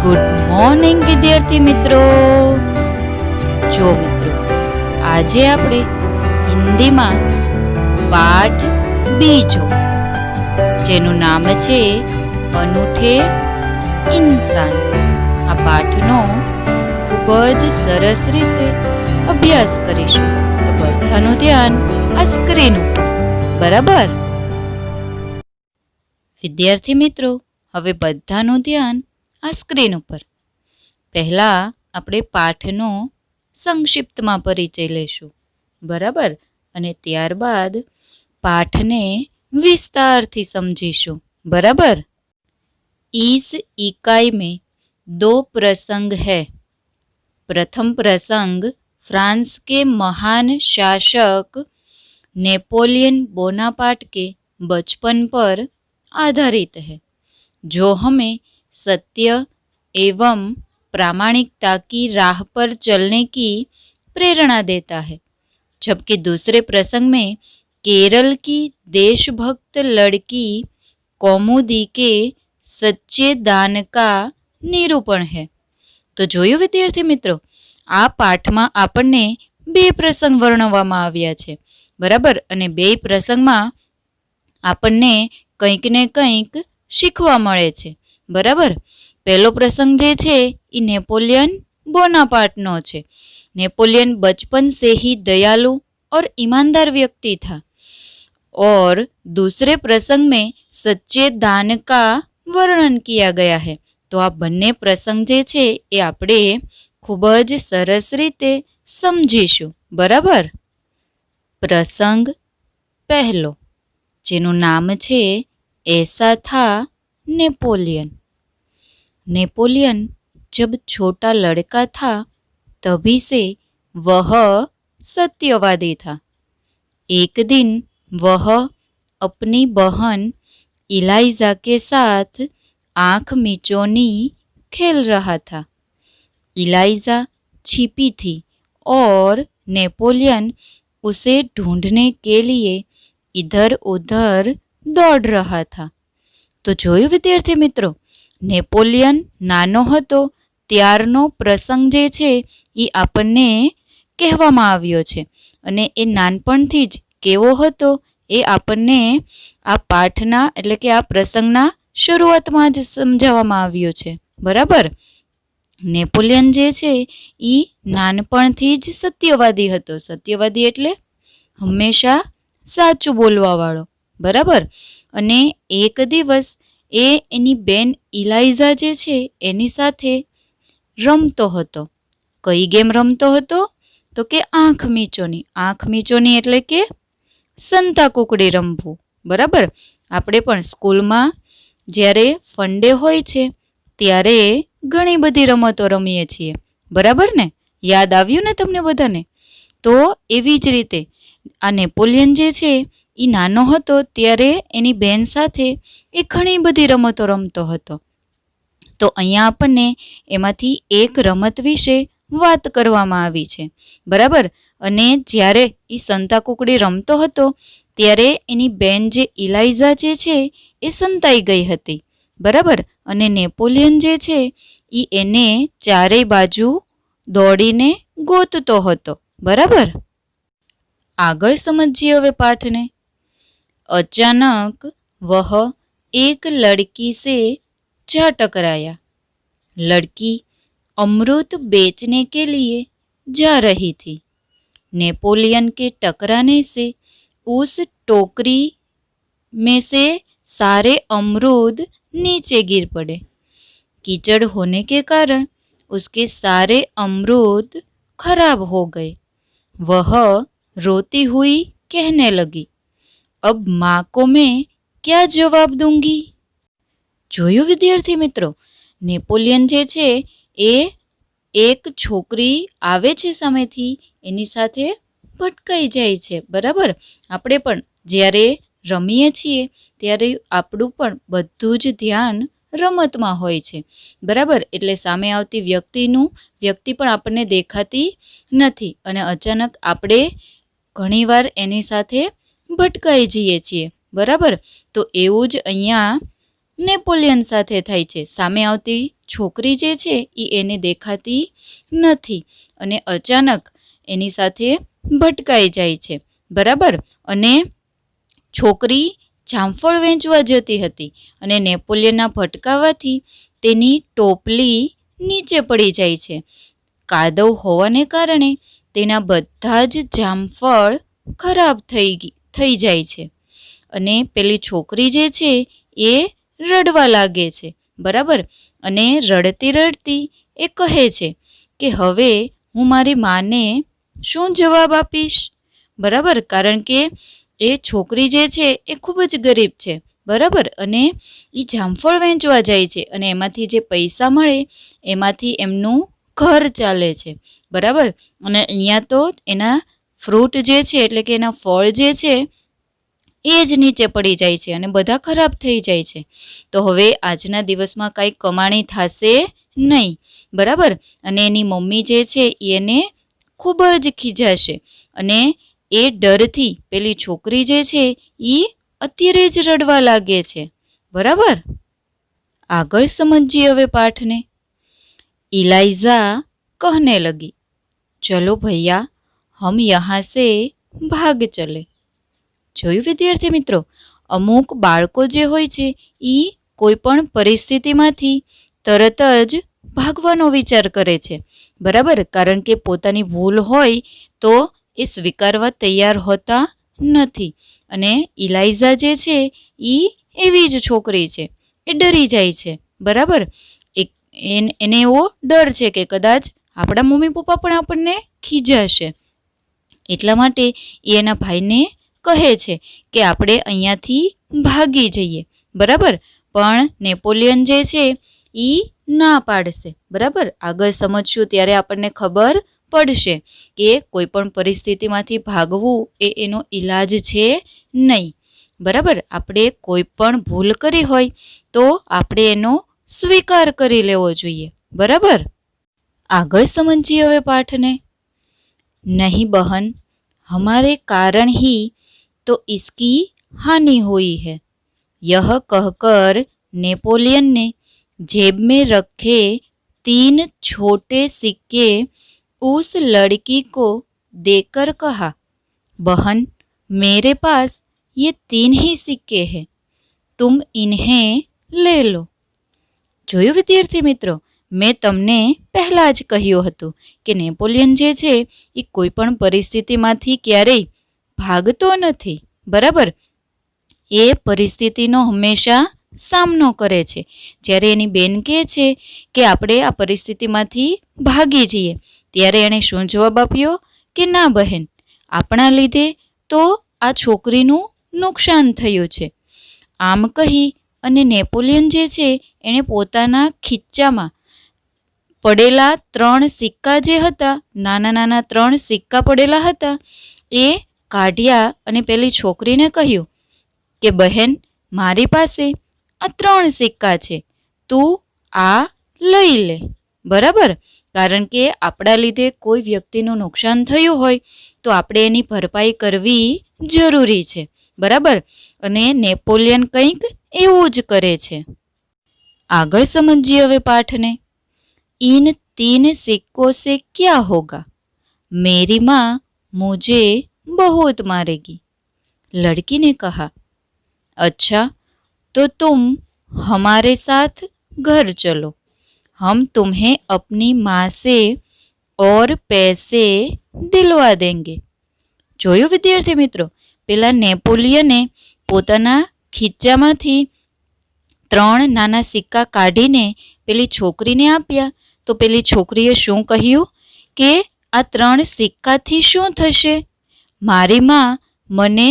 Good morning વિદ્યાર્થી મિત્રો। જો મિત્રો, આજે આપણે હિન્દીમાં પાઠ બીજો, જેનું નામ છે અનૂઠે ઇન્સાન, આ પાઠનો ખૂબ જ સરસ રીતે અભ્યાસ કરીશું। તો બધાનું ધ્યાન આ સ્ક્રીન ઉપર, બરાબર વિદ્યાર્થી મિત્રો? હવે બધાનું ધ્યાન આ સ્ક્રીન ઉપર। પહેલા આપણે પાઠનો સંક્ષિપ્તમાં પરિચય લઈશું, બરાબર, અને ત્યારબાદ પાઠને વિસ્તારથી સમજીશું, બરાબર। इस इकाई में दो प्रसंग है। प्रथम प्रसंग फ्रांस के महान शासक नेपोलियन बोनापार्ट के बचपन पर आधारित है, जो हमें सत्य एवं प्रामाणिकता की राह पर चलने की प्रेरणा देता है। जबकि दूसरे प्रसंग में केरल की देशभक्त लड़की कौमुदी के सच्चे दान का निरूपण है। तो જોયું વિદ્યાર્થી મિત્રો, આ પાઠમાં આપણને બે પ્રસંગ વર્ણવવામાં આવ્યા છે, બરાબર, અને બે પ્રસંગમાં આપણને કંઈક ને કંઈક શીખવા મળે છે, બરાબર। પહેલો પ્રસંગ જે છે એ नेपोलियन बोनापार्टનો છે। नेपोलियन बचपन से ही दयालु और ईमानदार व्यक्ति था, और दूसरे प्रसंग में सच्चे दान का वर्णन किया गया है। तो आ બંને પ્રસંગ જે છે એ આપણે ખૂબ જ સરસ રીતે સમજીશું, બરાબર। પ્રસંગ પહેલો, જેનું નામ છે ऐसा था नेपोलियन। नेपोलियन जब छोटा लड़का था तभी से वह सत्यवादी था। एक दिन वह अपनी बहन इलाइजा के साथ आँख मिचौनी खेल रहा था। इलाइजा छिपी थी और नेपोलियन उसे ढूंढने के लिए इधर उधर दौड़ रहा था। तो જોયું વિદ્યાર્થી મિત્રો, નેપોલિયન નાનો હતો ત્યારનો પ્રસંગ જે છે એ આપણને કહેવામાં આવ્યો છે, અને એ નાનપણથી જ કેવો હતો એ આપણને આ પાઠના એટલે કે આ પ્રસંગના શરૂઆતમાં જ સમજાવવામાં આવ્યો છે, બરાબર। નેપોલિયન જે છે એ નાનપણથી જ સત્યવાદી હતો। સત્યવાદી એટલે હંમેશા સાચું બોલવાવાળો, બરાબર। અને એક દિવસ એ એની બેન ઇલાઇઝા જે છે એની સાથે રમતો હતો। કઈ ગેમ રમતો હતો? તો કે આંખ મીચોની। આંખ મીચોની એટલે કે સંતા કુકડી રમવું, બરાબર। આપણે પણ સ્કૂલમાં જ્યારે ફંડે હોય છે ત્યારે ઘણી બધી રમતો રમીએ છીએ, બરાબર ને? યાદ આવ્યું ને તમને બધાને? તો એવી જ રીતે આ નેપોલિયન જે છે એ નાનો હતો ત્યારે એની બેન સાથે એ ઘણી બધી રમતો રમતો હતો। તો અહીંયા આપણને એમાંથી એક રમત વિશે વાત કરવામાં આવી છે, બરાબર। અને જ્યારે એ સંતા કુકડી રમતો હતો ત્યારે એની બેન જે ઇલાઇઝા જે છે એ સંતાઈ ગઈ હતી, બરાબર। અને નેપોલિયન જે છે એ એને ચારેય બાજુ દોડીને ગોતતો હતો, બરાબર। આગળ સમજીએ હવે પાઠને। अचानक वह एक लड़की से जा टकराया। लड़की अमृत बेचने के लिए जा रही थी। नेपोलियन के टकराने से उस टोकरी में से सारे अमरूद नीचे गिर पड़े। कीचड़ होने के कारण उसके सारे अमरूद खराब हो गए। वह रोती हुई कहने लगी, अब माँ को मैं क्या जवाब दूंगी? જોયું વિદ્યાર્થી મિત્રો, નેપોલિયન જે છે એ એક છોકરી આવે છે સામેથી, એની સાથે ભટકાઈ જાય છે, બરાબર। આપણે પણ જ્યારે રમીએ છીએ ત્યારે આપણું પણ બધું જ ધ્યાન રમતમાં હોય છે, બરાબર। એટલે સામે આવતી વ્યક્તિ પણ આપણને દેખાતી નથી, અને અચાનક આપણે ઘણીવાર એની સાથે ભટકાઈ જઈએ છીએ, બરાબર। તો એવું જ અહીંયા નેપોલિયન સાથે થાય છે। સામે આવતી છોકરી જે છે એ એને દેખાતી નથી અને અચાનક એની સાથે ભટકાઈ જાય છે, બરાબર. અને છોકરી જામફળ વેચવા જતી હતી અને નેપોલિયનના ભટકાવાથી તેની ટોપલી નીચે પડી જાય છે. કાદવ હોવાને કારણે તેના બધા જ જામફળ ખરાબ થઈ જાય છે અને પેલી છોકરી જે છે એ રડવા લાગે છે, બરાબર. અને રડતી રડતી એ કહે છે કે હવે હું મારી માને શું જવાબ આપીશ, બરાબર. કારણ કે એ છોકરી જે છે એ ખૂબ જ ગરીબ છે, બરાબર. અને એ જામફળ વેચવા જાય છે અને એમાંથી જે પૈસા મળે એમાંથી એમનું ઘર ચાલે છે, બરાબર. અને અહીંયા તો એના ફ્રૂટ જે છે એટલે કે એના ફળ જે છે એ જ નીચે પડી જાય છે અને બધા ખરાબ થઈ જાય છે. તો હવે આજના દિવસમાં કાંઈ કમાણી થશે નહીં, બરાબર. અને એની મમ્મી જે છે એને ખૂબ જ ખીજાશે અને એ ડરથી પેલી છોકરી જે છે એ અત્યારે જ રડવા લાગે છે, બરાબર. આગળ સમજીએ હવે પાઠને. इलाइजा कहने लगी, चलो भैया हम यहाँ से ભાગ ચલે. જોયું વિદ્યાર્થી મિત્રો, અમુક બાળકો જે હોય છે એ કોઈ પણ પરિસ્થિતિમાંથી તરત જ ભાગવાનો વિચાર કરે છે, બરાબર. કારણ કે પોતાની ભૂલ હોય તો એ સ્વીકારવા તૈયાર હોતા નથી. અને ઇલાઇઝા જે છે એ એવી જ છોકરી છે, એ ડરી જાય છે, બરાબર. એને એવો ડર છે કે કદાચ આપણા મમ્મી પપ્પા પણ આપણને ખીજાશે, એટલા માટે એ એના ભાઈને કહે છે કે આપણે અહીંયાથી ભાગી જઈએ, બરાબર. પણ નેપોલિયન જે છે એ ના પાડશે, બરાબર. આગળ સમજશું ત્યારે આપણને ખબર પડશે કે કોઈ પણ પરિસ્થિતિમાંથી ભાગવું એ એનો ઈલાજ છે નહીં, બરાબર. આપણે કોઈ પણ ભૂલ કરી હોય તો આપણે એનો स्वीकार કરી લેવો જોઈએ, બરાબર. આગળ સમજીએ હવે પાઠને. नहीं बहन, हमारे कारण ही तो इसकी हानि हुई है. यह कहकर नेपोलियन ने जेब में रखे 3 छोटे सिक्के उस लड़की को देकर कहा, बहन मेरे पास ये 3 ही सिक्के हैं, तुम इन्हें ले लो. જોયું વિદ્યાર્થી મિત્રો, મેં તમને પહેલાં જ કહ્યું હતું કે નેપોલિયન જે છે એ કોઈ પણ પરિસ્થિતિમાંથી ક્યારેય ભાગતો નથી, બરાબર. એ પરિસ્થિતિનો હંમેશા સામનો કરે છે. જ્યારે એની બેન કહે છે કે આપણે આ પરિસ્થિતિમાંથી ભાગી જઈએ ત્યારે એણે શું જવાબ આપ્યો કે ના બહેન, આપણા લીધે તો આ છોકરીનું નુકસાન થયું છે. આમ કહી અને નેપોલિયન જે છે એણે પોતાના ખીચ્ચામાં પડેલા 3 સિક્કા જે હતા, નાના નાના 3 સિક્કા પડેલા હતા, એ કાઢ્યા અને પેલી છોકરીને કહ્યું કે બહેન મારી પાસે આ 3 સિક્કા છે, તું આ લઈ લે, બરાબર. કારણ કે આપણા લીધે કોઈ વ્યક્તિનું નુકસાન થયું હોય તો આપણે એની ભરપાઈ કરવી જરૂરી છે, બરાબર. અને નેપોલિયન કંઈક એવું જ કરે છે. આગળ સમજીએ હવે પાઠને. इन 3 सिक्कों से क्या होगा? मेरी माँ मुझे बहुत मारेगी. लड़की ने कहा, अच्छा तो तुम हमारे साथ घर चलो, हम तुम्हें अपनी माँ से और पैसे दिलवा देंगे. જોયું વિદ્યાર્થી મિત્રો, પેલા નેપોલિયને પોતાના ખીચ્ચામાંથી 3 નાના સિક્કા કાઢીને પેલી છોકરીને આપ્યા. તો પેલી છોકરીએ શું કહ્યું કે આ 3 સિક્કાથી શું થશે? મારી માં મને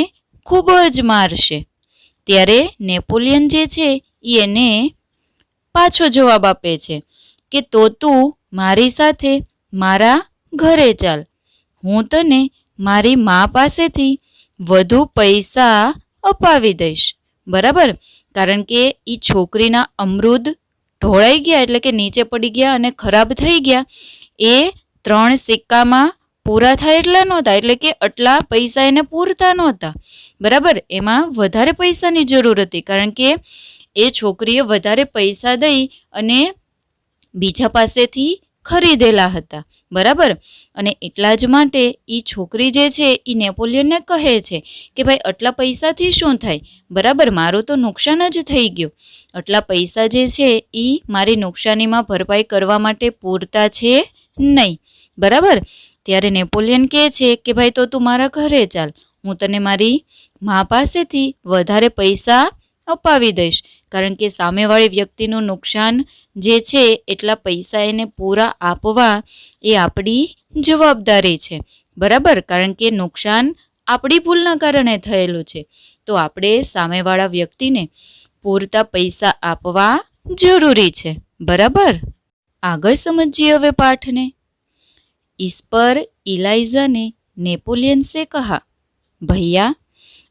ખૂબ જ મારશે. ત્યારે નેપોલિયન જે છે એ એને પાછો જવાબ આપે છે કે તો તું મારી સાથે મારા ઘરે ચાલ, હું તને મારી મા પાસેથી વધુ પૈસા અપાવી દઈશ, બરાબર. કારણ કે એ છોકરીના અમૃત ઢોળાઈ ગયા એટલે કે નીચે પડી ગયા અને ખરાબ થઈ ગયા. એ 3 સિક્કામાં પૂરા થાય એટલા નહોતા, એટલે કે આટલા પૈસા એને પૂરતા નહોતા, બરાબર. એમાં વધારે પૈસાની જરૂર હતી કારણ કે એ છોકરીએ વધારે પૈસા દઈ અને બીજા પાસેથી ખરીદેલા હતા, બરાબર. અને એટલા જ માટે એ છોકરી જે છે એ નેપોલિયનને કહે છે કે ભાઈ આટલા પૈસાથી શું થાય, બરાબર, મારું તો નુકસાન જ થઈ ગયું. આટલા પૈસા જે છે એ મારી નુકસાનીમાં ભરપાઈ કરવા માટે પૂરતા છે નહીં, બરાબર. ત્યારે નેપોલિયન કહે છે કે ભાઈ તો તું મારા ઘરે ચાલ, હું તને મારી મા પાસેથી વધારે પૈસા અપાવી દઈશ, કારણ કે સામેવાળી વ્યક્તિનું નુકસાન જે છે એટલા પૈસા એને પૂરા આપવા એ આપણી જવાબદારી છે, બરાબર. કારણ કે નુકસાન આપણી ભૂલના કારણે થયેલું છે, તો આપણે સામેવાળા વ્યક્તિને પૂરતા પૈસા આપવા જરૂરી છે, બરાબર. આગળ સમજીએ હવે પાઠને. इस पर इलाइजा ने नेपोलियन से कहा, भैया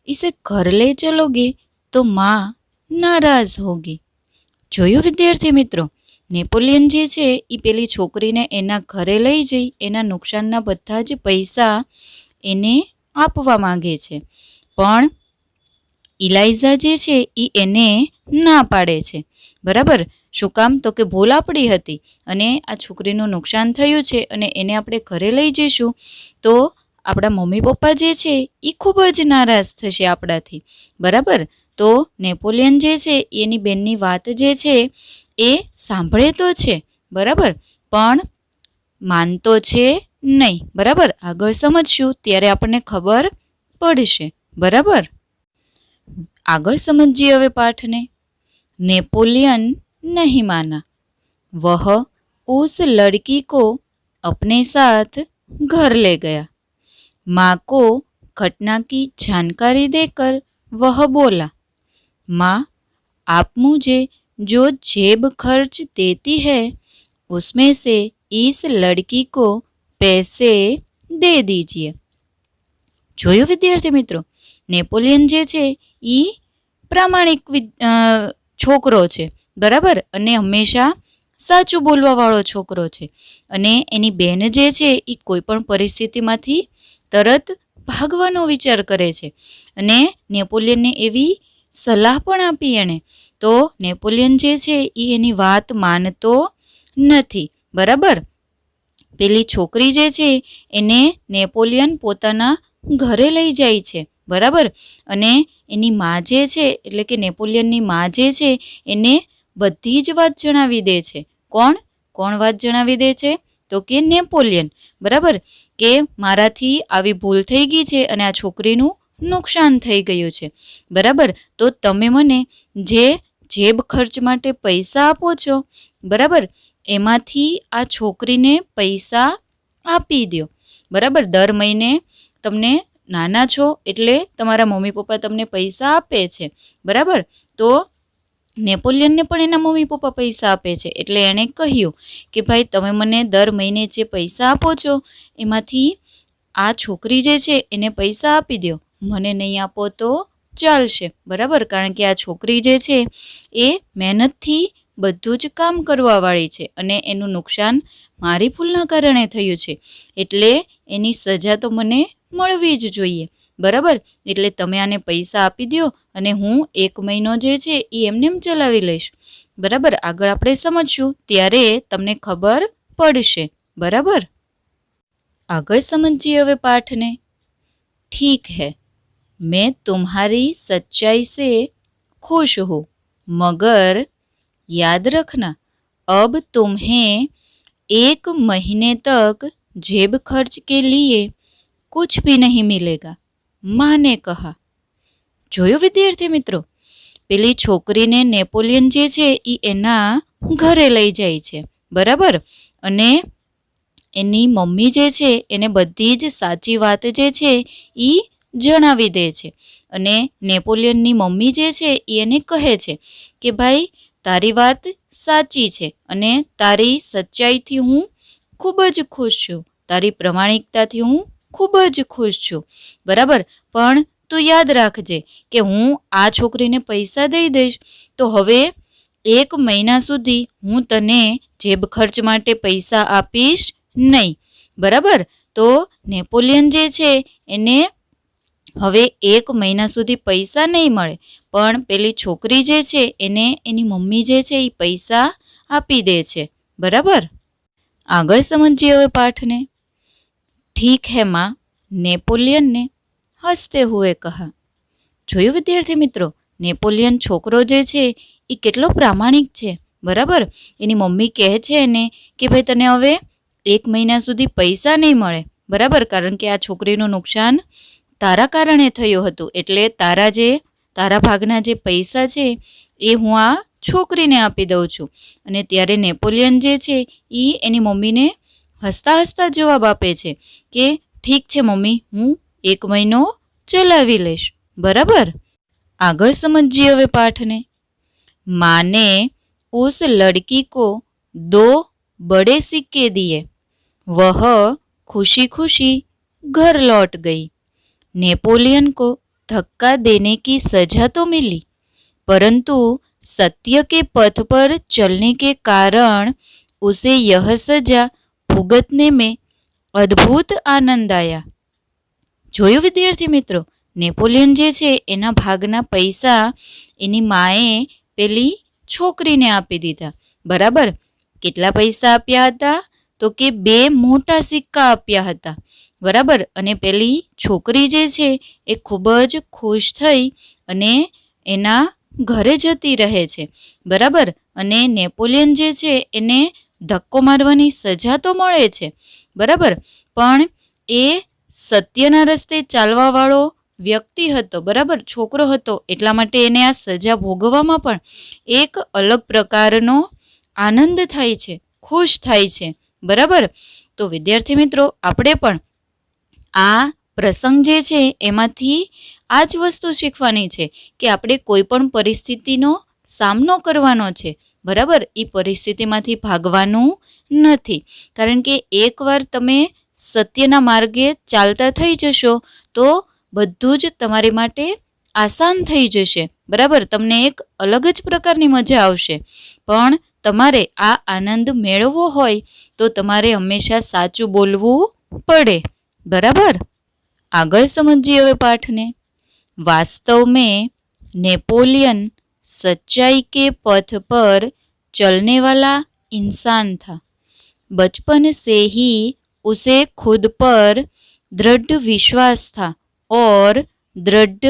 इसे घर ले चलोगे तो माँ नाराज होगी. જોયું વિદ્યાર્થી મિત્રો, નેપોલિયન જે છે એ પેલી છોકરીને એના ઘરે લઈ જઈ એના નુકસાનના બધા જ પૈસા એને આપવા માંગે છે, પણ ઇલાઇઝા જે છે એ એને ના પાડે છે, બરાબર. શું કામ? તો કે ભૂલ આપણી હતી અને આ છોકરીનું નુકસાન થયું છે અને એને આપણે ઘરે લઈ જઈશું તો આપણા મમ્મી પપ્પા જે છે એ ખૂબ જ નારાજ થશે આપણાથી, બરાબર. તો નેપોલિયન જે છે એની બેનની વાત જે છે એ સાંભળે તો છે, બરાબર, પણ માનતો છે નહીં, બરાબર. આગળ સમજશું ત્યારે આપણને ખબર પડશે, બરાબર. આગળ સમજીએ હવે પાઠને. नेपोलियन नहीं माना, वह उस लड़की को अपने साथ घर ले गया. माँ को घटना की जानकारी देकर वह बोला, माँ आप मुझे जो जेब खर्च देती है उसमें से इस लड़की को पैसे दे दीजिए. જોયું વિદ્યાર્થી મિત્રો, નેપોલિયન જે છે એ પ્રામાણિક છોકરો છે, બરાબર, અને હંમેશા સાચું બોલવાવાળો છોકરો છે. અને એની બેન જે છે એ કોઈ પણ પરિસ્થિતિમાંથી તરત ભાગવાનો વિચાર કરે છે અને નેપોલિયનને એવી સલાહ પણ આપી એણે. તો નેપોલિયન જે છે એ એની વાત માનતો નથી, બરાબર. પેલી છોકરી જે છે એને નેપોલિયન પોતાના ઘરે લઈ જાય છે, બરાબર. અને એની મા જે છે એટલે કે નેપોલિયનની મા જે છે એને બધી જ વાત જણાવી દે છે. કોણ કોણ વાત જણાવી દે છે? તો કે નેપોલિયન, બરાબર, કે મારાથી આવી ભૂલ થઈ ગઈ છે અને આ છોકરીનું નુકસાન થઈ ગયું છે, બરાબર. તો તમે મને જે જેબ ખર્ચ માટે પૈસા આપો છો, બરાબર, એમાંથી આ છોકરીને પૈસા આપી દો, બરાબર. દર મહિને તમને નાના છો એટલે તમારા મમ્મી પપ્પા તમને પૈસા આપે છે, બરાબર. તો નેપોલિયનને પણ એના મમ્મી પપ્પા પૈસા આપે છે એટલે એણે કહ્યું કે ભાઈ તમે મને દર મહિને જે પૈસા આપો છો એમાંથી આ છોકરી જે છે એને પૈસા આપી દો, મને નહીં આપો તો ચાલશે, બરાબર. કારણ કે આ છોકરી જે છે એ મહેનતથી બધું જ કામ કરવાવાળી છે અને એનું નુકસાન મારી ભૂલના કારણે થયું છે એટલે એની સજા તો મને મળવી જ જોઈએ, બરાબર. એટલે તમે આને પૈસા આપી દો અને હું 1 મહિનો જે છે એ એમને એમ ચલાવી લઈશ, બરાબર. આગળ આપણે સમજશું ત્યારે તમને ખબર પડશે, બરાબર. આગળ સમજીએ હવે પાઠને. ठीक है मैं तुम्हारी सच्चाई से खुश हूँ मगर याद रखना अब तुम्हें 1 महीने तक जेब खर्च के लिए कुछ भी नहीं मिलेगा, माँ ने कहा. જોયું વિદ્યાર્થી મિત્રો, પેલી છોકરીને નેપોલિયન જે છે એ એના ઘરે લઈ જાય છે, બરાબર. અને એની મમ્મી જે છે એને બધી જ સાચી વાત જે છે એ જણાવી દે છે અને નેપોલિયનની મમ્મી જે છે એ એને કહે છે કે ભાઈ તારી વાત સાચી છે અને તારી સચ્ચાઈથી હું ખૂબ જ ખુશ છું, તારી પ્રમાણિકતાથી હું ખૂબ જ ખુશ છું, બરાબર. પણ તું યાદ રાખજે કે હું આ છોકરીને પૈસા દઈ દઈશ તો હવે 1 મહિના સુધી હું તને જેબ ખર્ચ માટે પૈસા આપીશ નહીં, બરાબર. તો નેપોલિયન જે છે એને હવે 1 મહિના સુધી પૈસા નહીં મળે, પણ પેલી છોકરી જે છે એને એની મમ્મી જે છે એ પૈસા આપી દે છે, बराबर। आगळ समझिए હવે પાઠને। ठीक है माँ, नेपोलियन ने हसते हुए कहा। જોયું વિદ્યાર્થી મિત્રો, નેપોલિયન છોકરો જે છે એ કેટલો પ્રામાણિક છે, બરાબર। એની મમ્મી કહે છે એને કે ભાઈ તને હવે 1 મહિના સુધી પૈસા નહીં મળે, બરાબર, કારણ કે આ છોકરીનું નુકસાન તારા કારણે થયું હતું, એટલે તારા ભાગના જે પૈસા છે એ હું આ છોકરીને આપી દઉં છું। અને ત્યારે નેપોલિયન જે છે એ એની મમ્મીને હસતા હસતા જવાબ આપે છે કે ઠીક છે મમ્મી, હું 1 મહિનો ચલાવી લઈશ, बराबर। आगे समझिए હવે पाठ ने। माँ ने उस लड़की को 2 बड़े सिक्के दिए। वह खुशी खुशी घर लौट गई। नेपोलियन को धक्का देने की सजा तो मिली, परंतु सत्य के पथ पर चलने के कारण उसे यह सजा भुगतने में अद्भुत आनंद आया। જોયું વિદ્યાર્થી મિત્રો, નેપોલિયન જે છે એના ભાગના પૈસા એની માએ પેલી છોકરીને આપી દીધા, બરાબર। કેટલા પૈસા આપ્યા હતા? તો કે 2 મોટા સિક્કા આપ્યા હતા, બરાબર। અને પેલી છોકરી જે છે એ ખૂબ જ ખુશ થઈ અને એના ઘરે જતી રહે છે, બરાબર। અને નેપોલિયન જે છે એને ધક્કો મારવાની સજા તો મળે છે, બરાબર, પણ એ સત્યના રસ્તે ચાલવાવાળો વ્યક્તિ હતો, બરાબર, છોકરો હતો, એટલા માટે એને આ સજા ભોગવવામાં પણ એક અલગ પ્રકારનો આનંદ થાય છે, ખુશ થાય છે, બરાબર। તો વિદ્યાર્થી મિત્રો, આપણે પણ આ પ્રસંગ જે છે એમાંથી આ જ વસ્તુ શીખવાની છે કે આપણે કોઈ પણ પરિસ્થિતિનો સામનો કરવાનો છે, બરાબર। એ પરિસ્થિતિમાંથી ભાગવાનું નથી, કારણ કે એકવાર તમે સત્યના માર્ગે ચાલતા થઈ જશો તો બધું જ તમારી માટે આસાન થઈ જશે, બરાબર। તમને એક અલગ જ પ્રકારની મજા આવશે, પણ તમારે આ આનંદ મેળવવો હોય તો તમારે હંમેશા સાચું બોલવું પડે, बराबर। आगे समझिए હવે पाठ ने। वास्तव में नेपोलियन सच्चाई के पथ पर चलने वाला इंसान था। बचपन से ही उसे खुद पर दृढ़ विश्वास था और दृढ़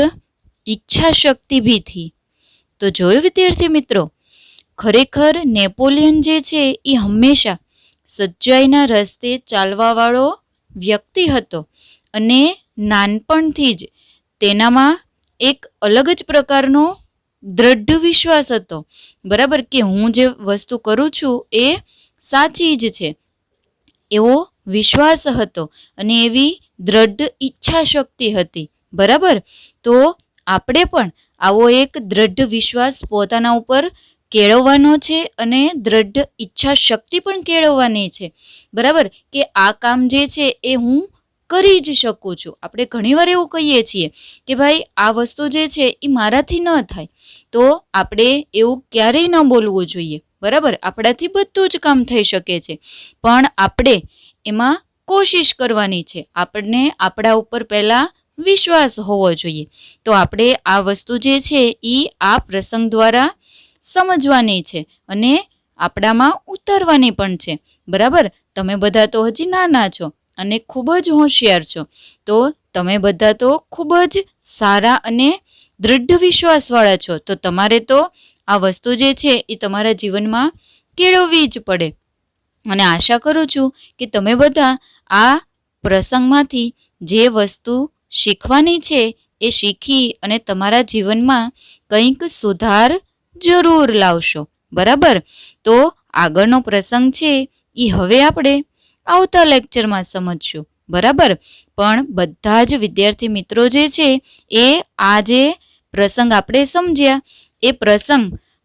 इच्छा शक्ति भी थी। तो જોયું વિદ્યાર્થી મિત્રો, ખરેખર નેપોલિયન જે છે એ હંમેશા સચ્ચાઈના રસ્તે ચાલવાવાળો વ્યક્તિ હતો અને નાનપણથી જ તેનામાં એક અલગ જ પ્રકારનો દૃઢ વિશ્વાસ હતો, બરાબર, કે હું જે વસ્તુ કરું છું એ સાચી જ છે એવો વિશ્વાસ હતો અને એવી દૃઢ ઈચ્છા શક્તિ હતી, બરાબર। તો આપણે પણ આવો એક દૃઢ વિશ્વાસ પોતાના ઉપર કેળવવાનો છે અને દૃઢ ઈચ્છા શક્તિ પણ કેળવવાની છે, બરાબર, કે આ કામ જે છે એ હું કરી જ શકું છું। આપણે ઘણીવાર એવું કહીએ છીએ કે ભાઈ આ વસ્તુ જે છે એ મારાથી ન થાય, તો આપણે એવું ક્યારેય ન બોલવું જોઈએ, બરાબર। આપણાથી બધું જ કામ થઈ શકે છે, પણ આપણે એમાં કોશિશ કરવાની છે, આપણને આપણા ઉપર પહેલાં વિશ્વાસ હોવો જોઈએ। તો આપણે આ વસ્તુ જે છે એ આ પ્રસંગ દ્વારા સમજવાની છે અને આપણામાં ઉતારવાની પણ છે, બરાબર। તમે બધા તો હજી નાના છો અને ખૂબ જ હોશિયાર છો, તો તમે બધા તો ખૂબ જ સારા અને દૃઢ વિશ્વાસવાળા છો, તો તમારે તો આ વસ્તુ જે છે એ તમારા જીવનમાં કેળવવી જ પડે। અને આશા કરું છું કે તમે બધા આ પ્રસંગમાંથી જે વસ્તુ શીખવાની છે એ શીખી અને તમારા જીવનમાં કંઈક સુધાર જરૂર લાવશો, બરાબર। તો આગળનો પ્રસંગ છે એ હવે આપણે આવતા લેક્ચરમાં સમજશું, બરાબર। પણ બધા જ વિદ્યાર્થી મિત્રો જે છે એ આ જે પ્રસંગ આપણે સમજ્યા એ પ્રસંગ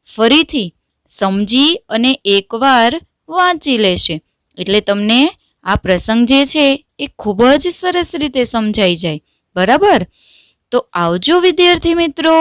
ફરીથી સમજી અને એકવાર વાંચી લેશે, એટલે તમને આ પ્રસંગ જે છે એ ખૂબ જ સરસ રીતે સમજાઈ જાય, બરાબર। તો આવજો વિદ્યાર્થી મિત્રો।